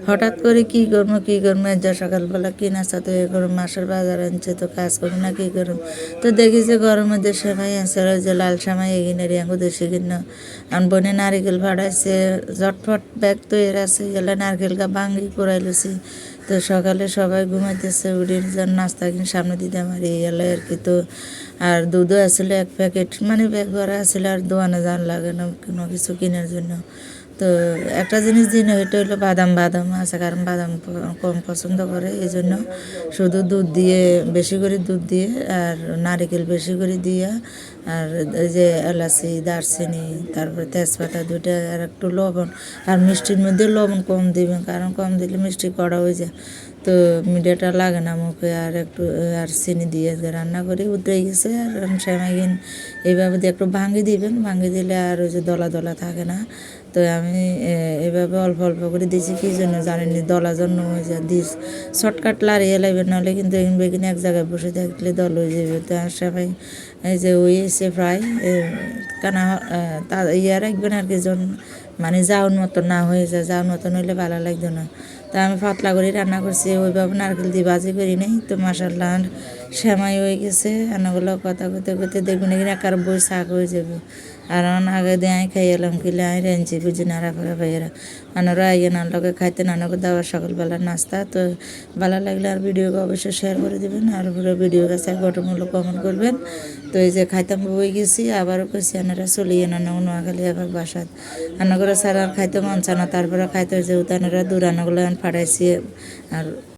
হঠাৎ করে কী করবো যা সকালবেলা কি নাস্তা তো এ করুম, মাসের বাজার আনছে তো কাজ করুম না কী করুম। তো দেখি যে গরমের মধ্যে সেমাই আছে, ওই যে লাল সেমাই এগিয়ে রিয়াঙ্গু দেশে কিন্ন বনে নারিকেল ফাটাইছে, ঝটফট ব্যাগ তৈরি আছে, গেলে নারকেল গা ভাঙ্গি কুড়াই লুছি। তো সকালে সবাই ঘুমাইতেছে, উঠির জন্য নাস্তা কিনে সামনে দিতে পারি এলে আর কি। তো আর দুধও আসলে 1 প্যাকেট মানে ব্যাগ ভরা আসলে, আর দোয়ানে যান লাগে না কোনো কিছু কেনার জন্য। তো একটা জিনিস দিন এটা হলো বাদাম আছে, কারণ বাদাম কম পছন্দ করে, এই জন্য শুধু দুধ দিয়ে, বেশি করে দুধ দিয়ে আর নারিকেল বেশি করে দিয়া, আর এই যে এলাচি, দারচিনি, তারপরে তেজপাতা 2টা, আর একটু লবণ। আর মিষ্টির মধ্যে লবণ কম দিবেন, কারণ কম দিলে মিষ্টি কড়া হয়ে যায়, তো মিডিয়াটা লাগে না মুখে। আর একটু আর চিনি দিয়ে রান্না করে উতরে গেছে। আর সেমাইগিন এইভাবে দিয়ে একটু ভাঙি দিবেন, ভাঙি দিলে আর ওই যে দলা দলা থাকে না। তো আমি এভাবে অল্প অল্প করে দিয়েছি, কী জন্য জানেনি, দলা জন্য হয়ে যায় দিস শর্টকাট লাড়িয়ে লাগবে, নাহলে কিন্তু বেগিনে এক জায়গায় বসে থাকলে দল হয়ে যাবে। তো আর সবাই এই যে ওই এসে প্রায় কানা তা ইয়া রাখবেন আর কি, মানে যাওয়ার মতো না হয়ে যায়, যাওয়ার মতন হইলে ভালো লাগতো না। তা আমি পাতলা করে রান্না করছি, ওইভাবে নারকেল দিয়ে ভাজি করি নাই। তো মাসাল্লাহ সেমাই হয়ে গেছে। রান্নাগুলো কথা করতে করতে দেখবেন এখানে একার বই শাক হয়ে যাবে। আর আগে দিয়ে আমি খাই এলাম, কিলে আমি রেঞ্চি বুঝি না রাখা ভাইয়েরা আনারা আইয়ে নান লোকে খাইতে, নানাকে দেওয়া সকালবেলার নাস্তা। তো ভালো লাগলে আর ভিডিওকে অবশ্যই শেয়ার করে দেবেন, আর পুরো ভিডিও কাছে গঠনমূলক কমেন্ট করবেন। তো এই যে খাইতাম বই গেছি, আবারও কইছি আনারা চলিয়ে না নোয়াখালী আবার বাসাত রান্না করে ছাড়া আর খাইতে মন চায় না, তারপরে খাইতে যেহেতু আনারা দূর রান্নাগুলো ফাটাইছি। আর